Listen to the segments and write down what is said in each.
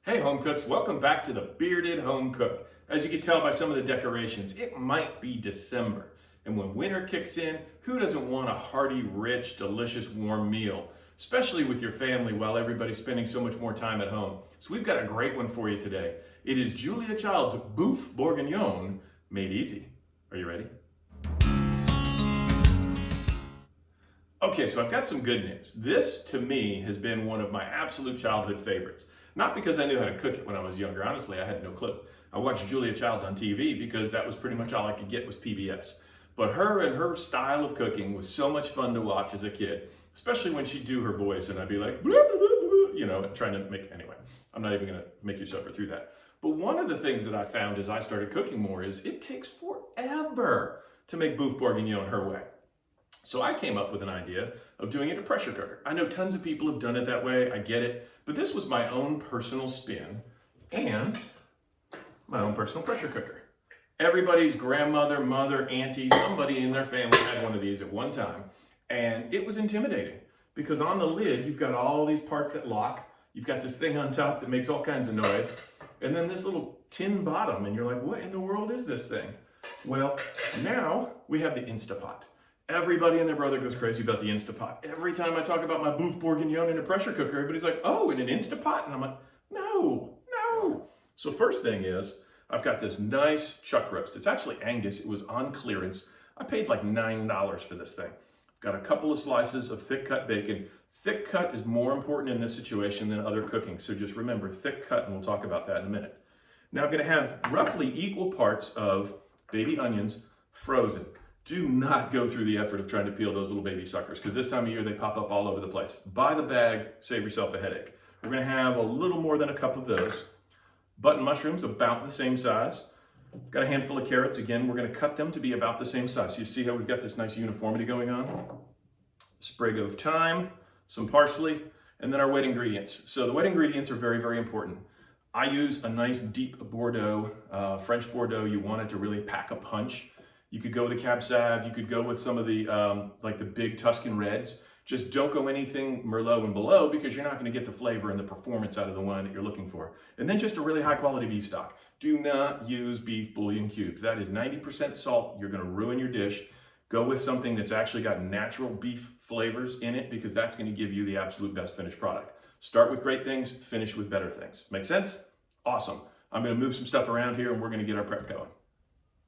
Hey home cooks, welcome back to the Bearded Home Cook. As you can tell by some of the decorations, it might be December. And when winter kicks in, who doesn't want a hearty, rich, delicious, warm meal? Especially with your family while everybody's spending so much more time at home. So we've got a great one for you today. It is Julia Child's Boeuf Bourguignon made easy. Are you ready? Okay, so I've got some good news. This, to me, has been one of my absolute childhood favorites. Not because I knew how to cook it when I was younger. Honestly, I had no clue. I watched Julia Child on TV because that was pretty much all I could get was PBS. But her and her style of cooking was so much fun to watch as a kid, especially when she'd do her voice and I'd be like, blah, blah, blah, blah, you know, trying to make, anyway, I'm not even gonna make you suffer through that. But one of the things that I found as I started cooking more is it takes forever to make Boeuf Bourguignon her way. So I came up with an idea of doing it in a pressure cooker. I know tons of people have done it that way, I get it, but this was my own personal spin and my own personal pressure cooker. Everybody's grandmother, mother, auntie, somebody in their family had one of these at one time, and it was intimidating because on the lid, you've got all these parts that lock, you've got this thing on top that makes all kinds of noise, and then this little tin bottom, and you're like, what in the world is this thing? Well, now we have the Instapot. Everybody and their brother goes crazy about the Instapot. Every time I talk about my Boeuf Bourguignon in a pressure cooker, everybody's like, oh, in an Instapot? And I'm like, no. So first thing is, I've got this nice chuck roast. It's actually Angus. It was on clearance. I paid like $9 for this thing. I've got a couple of slices of thick cut bacon. Thick cut is more important in this situation than other cooking. So just remember, thick cut, and we'll talk about that in a minute. Now I'm gonna have roughly equal parts of baby onions frozen. Do not go through the effort of trying to peel those little baby suckers because this time of year they pop up all over the place. Buy the bag, save yourself a headache. We're gonna have a little more than a cup of those. Button mushrooms, about the same size. Got a handful of carrots. Again, we're gonna cut them to be about the same size. You see how we've got this nice uniformity going on? Sprig of thyme, some parsley, and then our wet ingredients. So the wet ingredients are very, very important. I use a nice deep Bordeaux, French Bordeaux. You want it to really pack a punch. You could go with a Cab Sauv, you could go with some of the, like the big Tuscan Reds. Just don't go anything Merlot and below because you're not gonna get the flavor and the performance out of the wine that you're looking for. And then just a really high quality beef stock. Do not use beef bouillon cubes. That is 90% salt, you're gonna ruin your dish. Go with something that's actually got natural beef flavors in it because that's gonna give you the absolute best finished product. Start with great things, finish with better things. Make sense? Awesome. I'm gonna move some stuff around here and we're gonna get our prep going.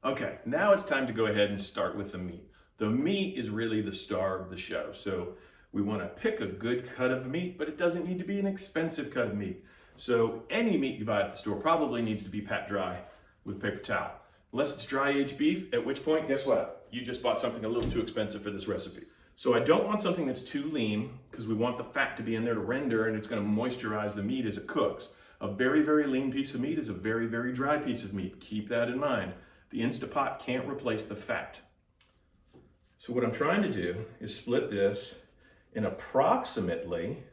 Okay, now it's time to go ahead and start with the meat. The meat is really the star of the show. So we want to pick a good cut of meat, but it doesn't need to be an expensive cut of meat. So any meat you buy at the store probably needs to be pat dry with paper towel. Unless it's dry aged beef, at which point, guess what? You just bought something a little too expensive for this recipe. So I don't want something that's too lean because we want the fat to be in there to render and it's going to moisturize the meat as it cooks. A very, very lean piece of meat is a very, very dry piece of meat. Keep that in mind. The Instapot can't replace the fat. So what I'm trying to do is split this in approximately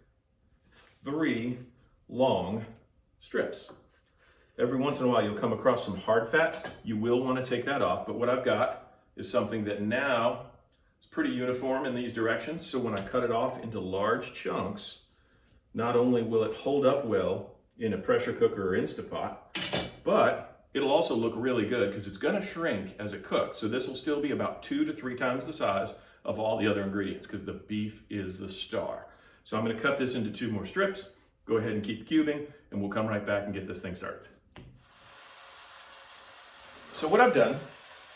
3 long strips. Every once in a while you'll come across some hard fat. You will want to take that off, but what I've got is something that now is pretty uniform in these directions. So when I cut it off into large chunks, not only will it hold up well in a pressure cooker or Instapot, but it'll also look really good because it's going to shrink as it cooks. So this will still be about 2 to 3 times the size of all the other ingredients because the beef is the star. So I'm going to cut this into 2 more strips. Go ahead and keep cubing and we'll come right back and get this thing started. So what I've done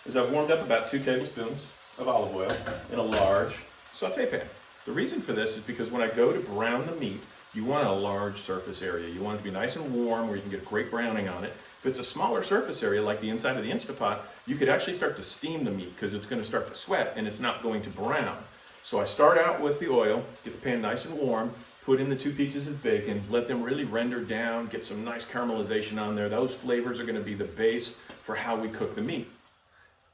is I've warmed up about 2 tablespoons of olive oil in a large saute pan. The reason for this is because when I go to brown the meat, you want a large surface area. You want it to be nice and warm where you can get great browning on it. If it's a smaller surface area like the inside of the Instapot, you could actually start to steam the meat because it's going to start to sweat and it's not going to brown. So I start out with the oil, get the pan nice and warm, put in the 2 pieces of bacon, let them really render down, get some nice caramelization on there. Those flavors are going to be the base for how we cook the meat.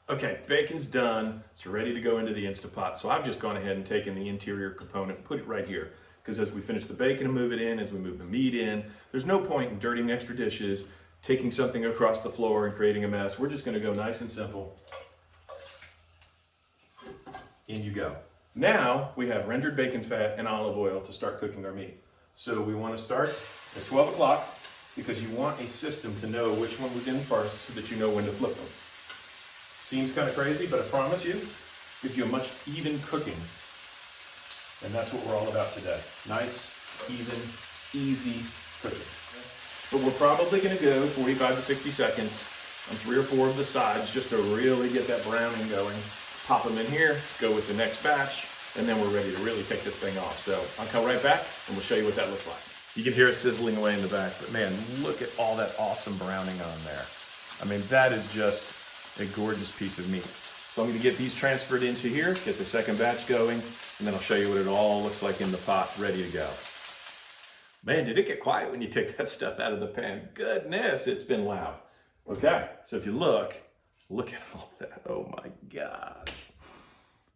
Okay, bacon's done. It's ready to go into the Instapot. So I've just gone ahead and taken the interior component and put it right here. Because as we finish the bacon and move it in, as we move the meat in, there's no point in dirtying extra dishes, taking something across the floor and creating a mess. We're just going to go nice and simple. In you go. Now we have rendered bacon fat and olive oil to start cooking our meat. So we want to start at 12 o'clock. because you want a system to know which one was in first so that you know when to flip them. Seems kind of crazy, but I promise you, gives you a much even cooking. And that's what we're all about today. Nice, even, easy cooking. But we're probably going to go 45 to 60 seconds on 3 or 4 of the sides just to really get that browning going. Pop them in here, go with the next batch, and then we're ready to really take this thing off. So I'll come right back and we'll show you what that looks like. You can hear it sizzling away in the back, but man, look at all that awesome browning on there. I mean, that is just a gorgeous piece of meat. So I'm going to get these transferred into here, get the second batch going, and then I'll show you what it all looks like in the pot, ready to go. Man, did it get quiet when you take that stuff out of the pan? Goodness, it's been loud. Okay, so if you look at all that. Oh my gosh.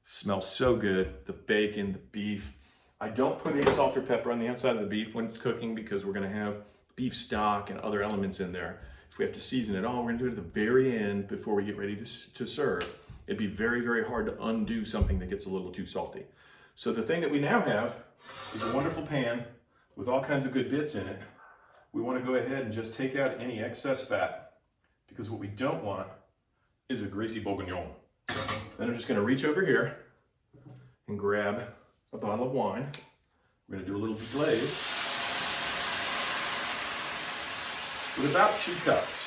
Smells so good. The bacon, the beef. I don't put any salt or pepper on the outside of the beef when it's cooking because we're going to have beef stock and other elements in there. If we have to season it all, we're going to do it at the very end before we get ready to serve. It'd be very, very hard to undo something that gets a little too salty. So the thing that we now have is a wonderful pan with all kinds of good bits in it. We want to go ahead and just take out any excess fat because what we don't want is a greasy bourguignon. Then I'm just going to reach over here and grab a bottle of wine. We're going to do a little deglaze with about 2 cups.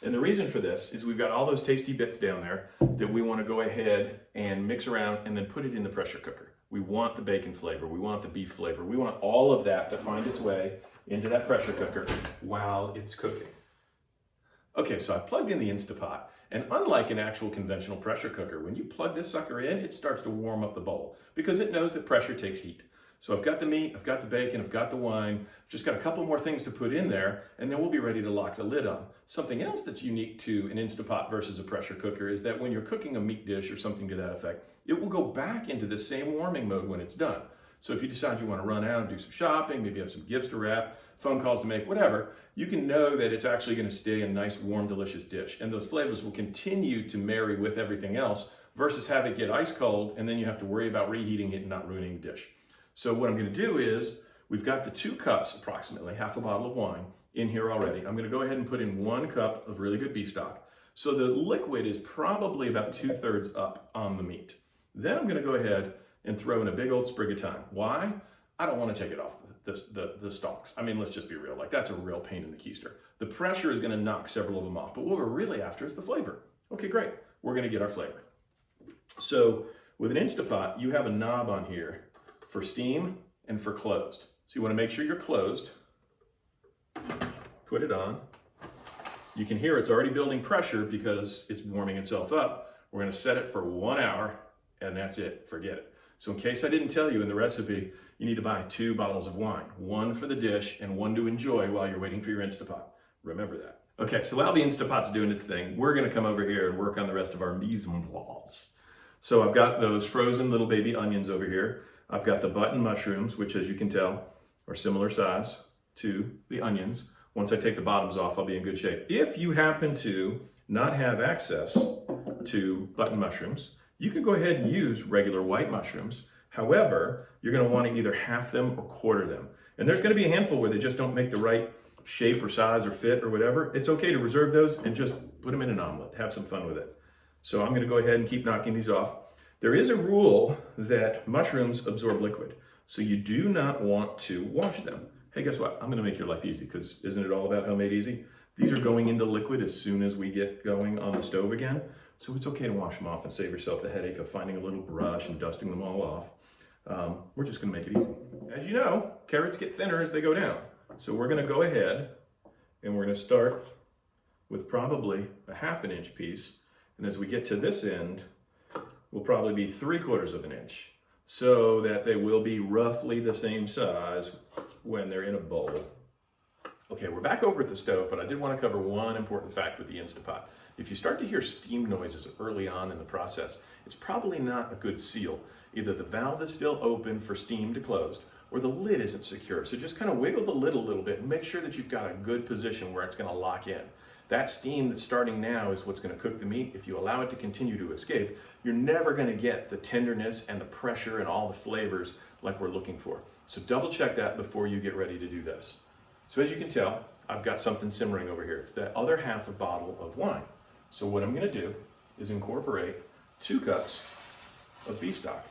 And the reason for this is we've got all those tasty bits down there that we want to go ahead and mix around and then put it in the pressure cooker. We want the bacon flavor, we want the beef flavor, we want all of that to find its way into that pressure cooker while it's cooking. Okay, so I plugged in the Instapot, and unlike an actual conventional pressure cooker, when you plug this sucker in, it starts to warm up the bowl because it knows that pressure takes heat. So I've got the meat, I've got the bacon, I've got the wine, just got a couple more things to put in there, and then we'll be ready to lock the lid on. Something else that's unique to an Instapot versus a pressure cooker is that when you're cooking a meat dish or something to that effect, it will go back into the same warming mode when it's done. So if you decide you want to run out and do some shopping, maybe have some gifts to wrap, phone calls to make, whatever, you can know that it's actually going to stay a nice, warm, delicious dish. And those flavors will continue to marry with everything else versus have it get ice cold and then you have to worry about reheating it and not ruining the dish. So what I'm going to do is, we've got the 2 cups, approximately half a bottle of wine in here already. I'm going to go ahead and put in 1 cup of really good beef stock. So the liquid is probably about 2/3 up on the meat. Then I'm going to go ahead and throw in a big old sprig of thyme. Why? I don't want to take it off the stalks. I mean, let's just be real. Like, that's a real pain in the keister. The pressure is going to knock several of them off, but what we're really after is the flavor. Okay, great. We're going to get our flavor. So with an Instapot, you have a knob on here for steam and for closed. So you want to make sure you're closed. Put it on. You can hear it's already building pressure because it's warming itself up. We're going to set it for 1 hour and that's it. Forget it. So in case I didn't tell you in the recipe, you need to buy 2 bottles of wine, 1 for the dish and 1 to enjoy while you're waiting for your Instapot. Remember that. Okay, so while the Instapot's doing its thing, we're going to come over here and work on the rest of our mise en place. So I've got those frozen little baby onions over here. I've got the button mushrooms, which as you can tell are similar size to the onions. Once I take the bottoms off, I'll be in good shape. If you happen to not have access to button mushrooms, you can go ahead and use regular white mushrooms. However, you're going to want to either half them or quarter them. And there's going to be a handful where they just don't make the right shape or size or fit or whatever. It's okay to reserve those and just put them in an omelet. Have some fun with it. So I'm going to go ahead and keep knocking these off. There is a rule that mushrooms absorb liquid, so you do not want to wash them. Hey, guess what? I'm going to make your life easy because isn't it all about homemade easy? These are going into liquid as soon as we get going on the stove again, so it's okay to wash them off and save yourself the headache of finding a little brush and dusting them all off. We're just going to make it easy. As you know, carrots get thinner as they go down, so we're going to go ahead and we're going to start with probably a 1/2 inch piece, and as we get to this end, will probably be 3/4 of an inch so that they will be roughly the same size when they're in a bowl. Okay, we're back over at the stove, but I did want to cover one important fact with the Instapot. If you start to hear steam noises early on in the process, it's probably not a good seal. Either the valve is still open for steam to close or the lid isn't secure. So just kind of wiggle the lid a little bit and make sure that you've got a good position where it's going to lock in. That steam that's starting now is what's going to cook the meat. If you allow it to continue to escape, you're never going to get the tenderness and the pressure and all the flavors like we're looking for. So double check that before you get ready to do this. So as you can tell, I've got something simmering over here. It's the other half a bottle of wine. So what I'm gonna do is incorporate 2 cups of beef stock.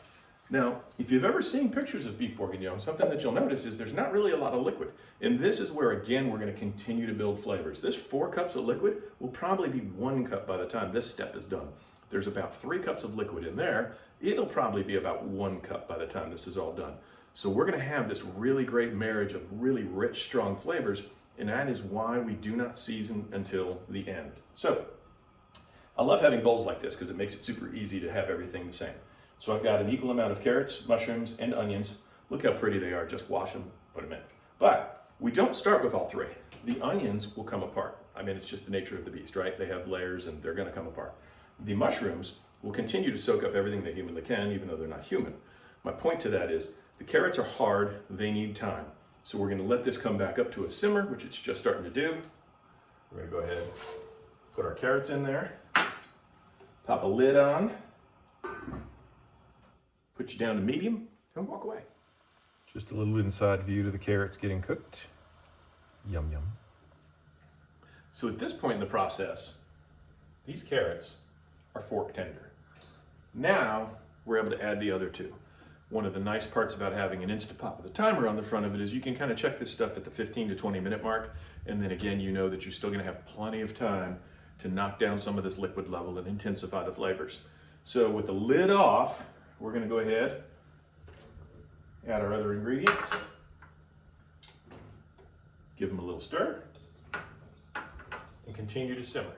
Now, if you've ever seen pictures of beef bourguignon, something that you'll notice is there's not really a lot of liquid. And this is where, again, we're gonna continue to build flavors. This 4 cups of liquid will probably be 1 cup by the time this step is done. There's about 3 cups of liquid in there. It'll probably be about 1 cup by the time this is all done. So we're gonna have this really great marriage of really rich, strong flavors, and that is why we do not season until the end. So, I love having bowls like this because it makes it super easy to have everything the same. So I've got an equal amount of carrots, mushrooms, and onions. Look how pretty they are. Just wash them, put them in. But we don't start with all 3. The onions will come apart. I mean, it's just the nature of the beast, right? They have layers and they're gonna come apart. The mushrooms will continue to soak up everything they humanly can, even though they're not human. My point to that is, the carrots are hard, they need time. So we're gonna let this come back up to a simmer, which it's just starting to do. We're gonna go ahead, put our carrots in there, pop a lid on, put you down to medium, and walk away. Just a little inside view to the carrots getting cooked. Yum, yum. So at this point in the process, these carrots are fork tender. Now, we're able to add the other 2. One of the nice parts about having an Instapot with a timer on the front of it is you can kind of check this stuff at the 15 to 20 minute mark, and then again, you know that you're still gonna have plenty of time to knock down some of this liquid level and intensify the flavors. So with the lid off, we're gonna go ahead, add our other ingredients, give them a little stir, and continue to simmer.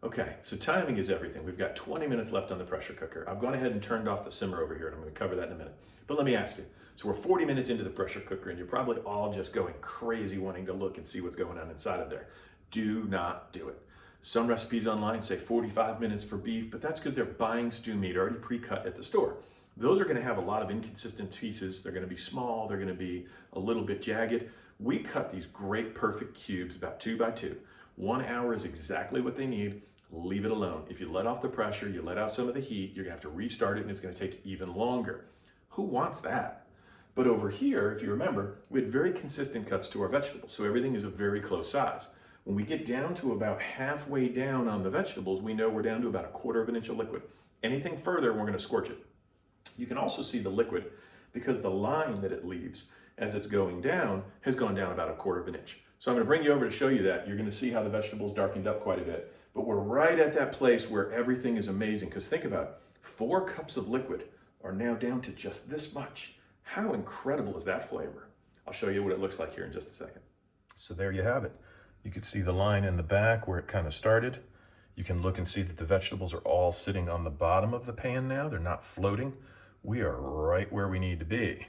Okay, so timing is everything. We've got 20 minutes left on the pressure cooker. I've gone ahead and turned off the simmer over here, and I'm gonna cover that in a minute. But let me ask you, so we're 40 minutes into the pressure cooker, and you're probably all just going crazy wanting to look and see what's going on inside of there. Do not do it. Some recipes online say 45 minutes for beef, but that's because they're buying stew meat already pre-cut at the store. Those are gonna have a lot of inconsistent pieces. They're gonna be small, they're gonna be a little bit jagged. We cut these great perfect cubes, about 2 by 2. 1 hour is exactly what they need. Leave it alone. If you let off the pressure, you let out some of the heat, you're gonna have to restart it and it's gonna take even longer. Who wants that? But over here, if you remember, we had very consistent cuts to our vegetables, so everything is a very close size. When we get down to about halfway down on the vegetables, we know we're down to about 1/4 of an inch of liquid. Anything further, we're gonna scorch it. You can also see the liquid because the line that it leaves as it's going down has gone down about 1/4 of an inch. So I'm gonna bring you over to show you that. You're gonna see how the vegetables darkened up quite a bit. But we're right at that place where everything is amazing. Because think about it, 4 cups of liquid are now down to just this much. How incredible is that flavor? I'll show you what it looks like here in just a second. So there you have it. You can see the line in the back where it kind of started. You can look and see that the vegetables are all sitting on the bottom of the pan now. They're not floating. We are right where we need to be.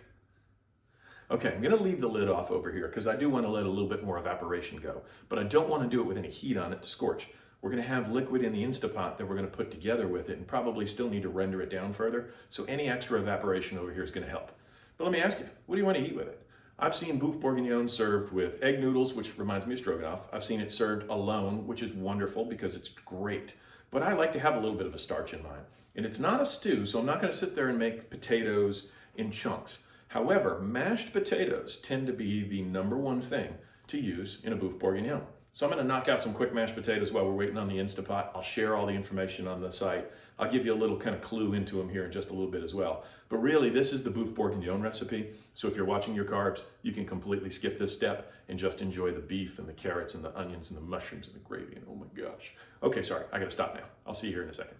Okay, I'm gonna leave the lid off over here because I do want to let a little bit more evaporation go, but I don't want to do it with any heat on it to scorch. We're gonna have liquid in the Instapot that we're gonna put together with it and probably still need to render it down further, so any extra evaporation over here is gonna help. But let me ask you, what do you want to eat with it? I've seen Boeuf Bourguignon served with egg noodles, which reminds me of stroganoff. I've seen it served alone, which is wonderful because it's great. But I like to have a little bit of a starch in mine. And it's not a stew, so I'm not gonna sit there and make potatoes in chunks. However, mashed potatoes tend to be the #1 thing to use in a Boeuf Bourguignon. So I'm gonna knock out some quick mashed potatoes while we're waiting on the Instapot. I'll share all the information on the site. I'll give you a little kind of clue into them here in just a little bit as well. But really, this is the Boeuf Bourguignon recipe. So if you're watching your carbs, you can completely skip this step and just enjoy the beef and the carrots and the onions and the mushrooms and the gravy. And oh my gosh. Okay, sorry, I gotta stop now. I'll see you here in a second.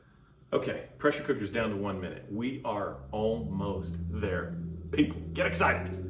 Okay, pressure cooker's down to 1 minute. We are almost there. People, get excited.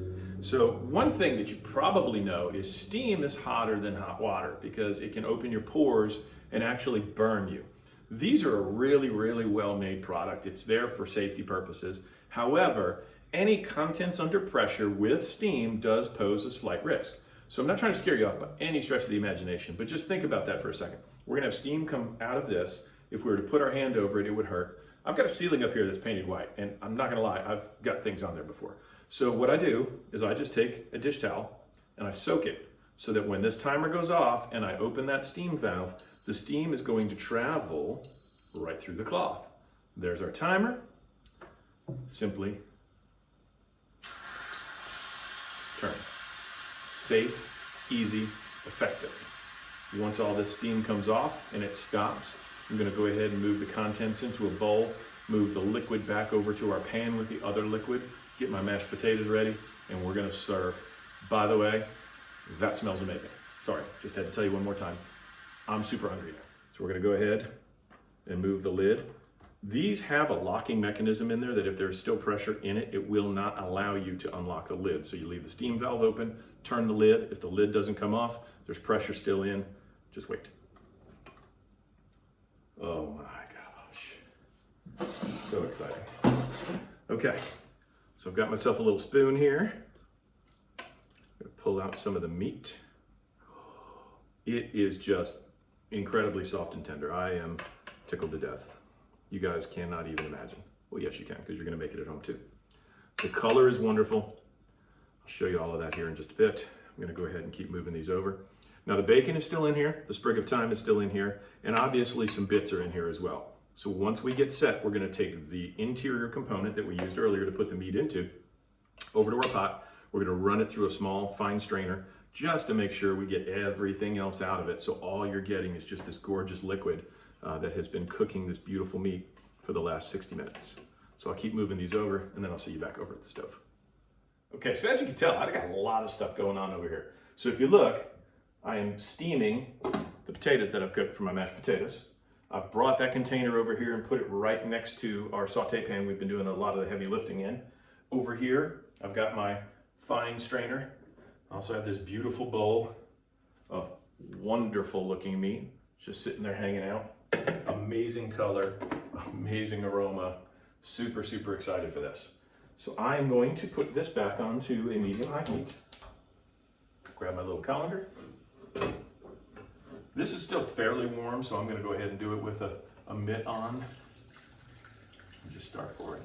So one thing that you probably know is steam is hotter than hot water because it can open your pores and actually burn you. These are a really, really well-made product. It's there for safety purposes. However, any contents under pressure with steam does pose a slight risk. So I'm not trying to scare you off by any stretch of the imagination, but just think about that for a second. We're gonna have steam come out of this. If we were to put our hand over it, it would hurt. I've got a ceiling up here that's painted white, and I'm not gonna lie, I've got things on there before. So what I do is I just take a dish towel and I soak it so that when this timer goes off and I open that steam valve, the steam is going to travel right through the cloth. There's our timer, simply turn. Safe, easy, effective. Once all this steam comes off and it stops, I'm going to go ahead and move the contents into a bowl, move the liquid back over to our pan with the other liquid, get my mashed potatoes ready, and we're going to serve. By the way, that smells amazing. Sorry, just had to tell you one more time. I'm super hungry now. So we're going to go ahead and move the lid. These have a locking mechanism in there that if there's still pressure in it, it will not allow you to unlock the lid. So you leave the steam valve open, turn the lid. If the lid doesn't come off, there's pressure still in. Just wait. Oh my gosh. So exciting. Okay, so I've got myself a little spoon here. I'm gonna pull out some of the meat. It is just incredibly soft and tender. I am tickled to death. You guys cannot even imagine. Well, yes, you can, because you're gonna make it at home too. The color is wonderful. I'll show you all of that here in just a bit. I'm gonna go ahead and keep moving these over. Now the bacon is still in here, the sprig of thyme is still in here, and obviously some bits are in here as well. So once we get set, we're gonna take the interior component that we used earlier to put the meat into, over to our pot. We're gonna run it through a small fine strainer just to make sure we get everything else out of it. So all you're getting is just this gorgeous liquid that has been cooking this beautiful meat for the last 60 minutes. So I'll keep moving these over and then I'll see you back over at the stove. Okay, so as you can tell, I've got a lot of stuff going on over here. So if you look, I am steaming the potatoes that I've cooked for my mashed potatoes. I've brought that container over here and put it right next to our saute pan we've been doing a lot of the heavy lifting in. Over here, I've got my fine strainer. I also have this beautiful bowl of wonderful looking meat, just sitting there hanging out. Amazing color, amazing aroma. Super, super excited for this. So I am going to put this back onto a medium-high heat. Grab my little colander. This is still fairly warm, so I'm going to go ahead and do it with a mitt on. And just start pouring.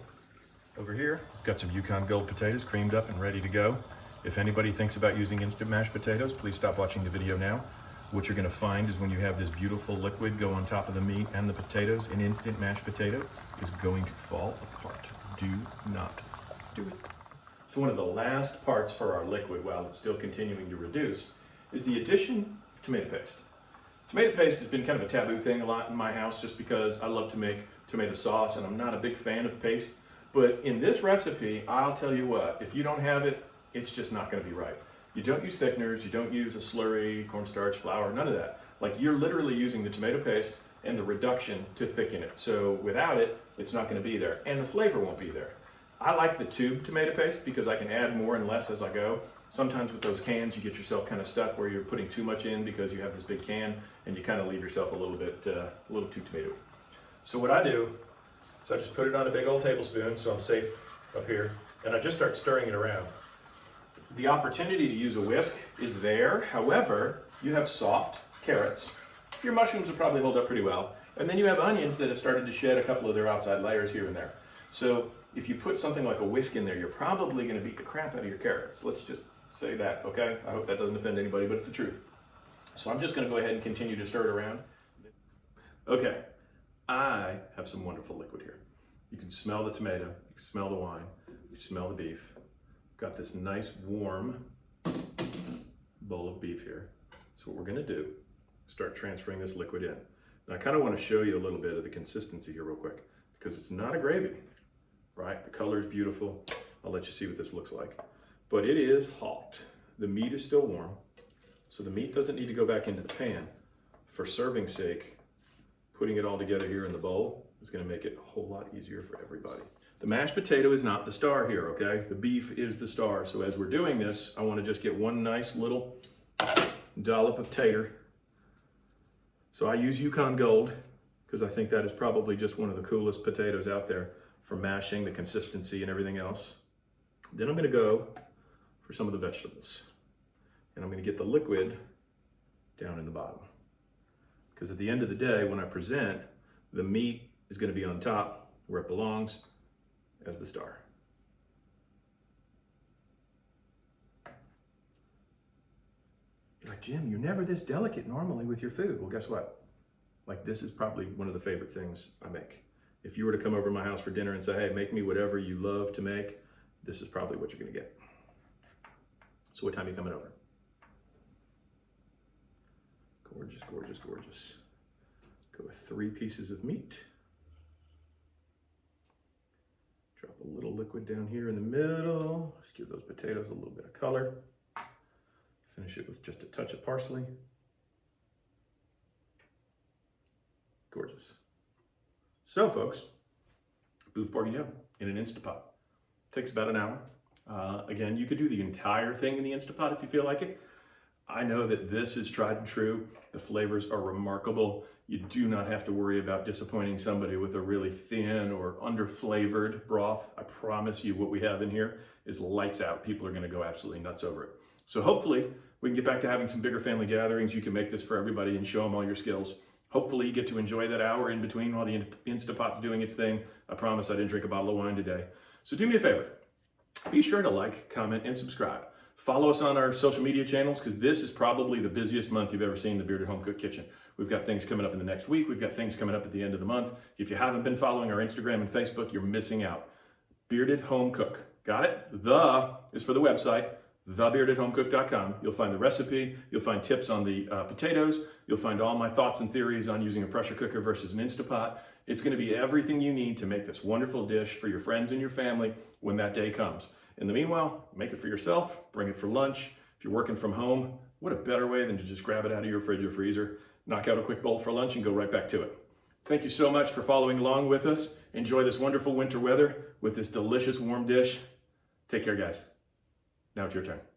Over here, I've got some Yukon Gold potatoes creamed up and ready to go. If anybody thinks about using instant mashed potatoes, please stop watching the video now. What you're going to find is when you have this beautiful liquid go on top of the meat and the potatoes, an instant mashed potato is going to fall apart. Do not do it. So one of the last parts for our liquid, while it's still continuing to reduce, is the addition of tomato paste. Tomato paste has been kind of a taboo thing a lot in my house just because I love to make tomato sauce and I'm not a big fan of paste. But in this recipe, I'll tell you what, if you don't have it, it's just not going to be right. You don't use thickeners, you don't use a slurry, cornstarch, flour, none of that. Like you're literally using the tomato paste and the reduction to thicken it. So without it, it's not going to be there and the flavor won't be there. I like the tube tomato paste because I can add more and less as I go. Sometimes with those cans, you get yourself kind of stuck where you're putting too much in because you have this big can and you kind of leave yourself a little too tomatoey. So what I do is I just put it on a big old tablespoon so I'm safe up here and I just start stirring it around. The opportunity to use a whisk is there. However, you have soft carrots. Your mushrooms will probably hold up pretty well. And then you have onions that have started to shed a couple of their outside layers here and there. So if you put something like a whisk in there, you're probably going to beat the crap out of your carrots. Let's just say that, okay? I hope that doesn't offend anybody, but it's the truth. So I'm just going to go ahead and continue to stir it around. Okay, I have some wonderful liquid here. You can smell the tomato, you can smell the wine, you smell the beef. Got this nice warm bowl of beef here. So what we're gonna do, start transferring this liquid in. And I kind of want to show you a little bit of the consistency here real quick because it's not a gravy, right? The color is beautiful. I'll let you see what this looks like. But it is hot. The meat is still warm. So the meat doesn't need to go back into the pan. For serving sake, putting it all together here in the bowl is gonna make it a whole lot easier for everybody. The mashed potato is not the star here, okay? The beef is the star. So as we're doing this, I want to just get one nice little dollop of tater. So I use Yukon Gold because I think that is probably just one of the coolest potatoes out there for mashing, the consistency and everything else. Then I'm going to go for some of the vegetables. And I'm going to get the liquid down in the bottom. Because at the end of the day, when I present, the meat is going to be on top where it belongs, as the star. You're like, Jim, you're never this delicate normally with your food. Well, guess what? Like this is probably one of the favorite things I make. If you were to come over to my house for dinner and say, hey, make me whatever you love to make, this is probably what you're gonna get. So what time are you coming over? Gorgeous, gorgeous, gorgeous. Go with 3 pieces of meat. Drop a little liquid down here in the middle. Just give those potatoes a little bit of color. Finish it with just a touch of parsley. Gorgeous. So folks, Boeuf Bourguignon in an Instapot. Takes about an hour. Again, you could do the entire thing in the Instapot if you feel like it. I know that this is tried and true. The flavors are remarkable. You do not have to worry about disappointing somebody with a really thin or under-flavored broth. I promise you what we have in here is lights out. People are gonna go absolutely nuts over it. So hopefully we can get back to having some bigger family gatherings. You can make this for everybody and show them all your skills. Hopefully you get to enjoy that hour in between while the Instapot's doing its thing. I promise I didn't drink a bottle of wine today. So do me a favor. Be sure to like, comment, and subscribe. Follow us on our social media channels because this is probably the busiest month you've ever seen in the Bearded Home Cook Kitchen. We've got things coming up in the next week. We've got things coming up at the end of the month. If you haven't been following our Instagram and Facebook, you're missing out. Bearded Home Cook. Got it? The is for the website, thebeardedhomecook.com. You'll find the recipe. You'll find tips on the potatoes. You'll find all my thoughts and theories on using a pressure cooker versus an Instapot. It's going to be everything you need to make this wonderful dish for your friends and your family when that day comes. In the meanwhile, make it for yourself, bring it for lunch. If you're working from home, what a better way than to just grab it out of your fridge or freezer, knock out a quick bowl for lunch and go right back to it. Thank you so much for following along with us. Enjoy this wonderful winter weather with this delicious warm dish. Take care, guys. Now it's your turn.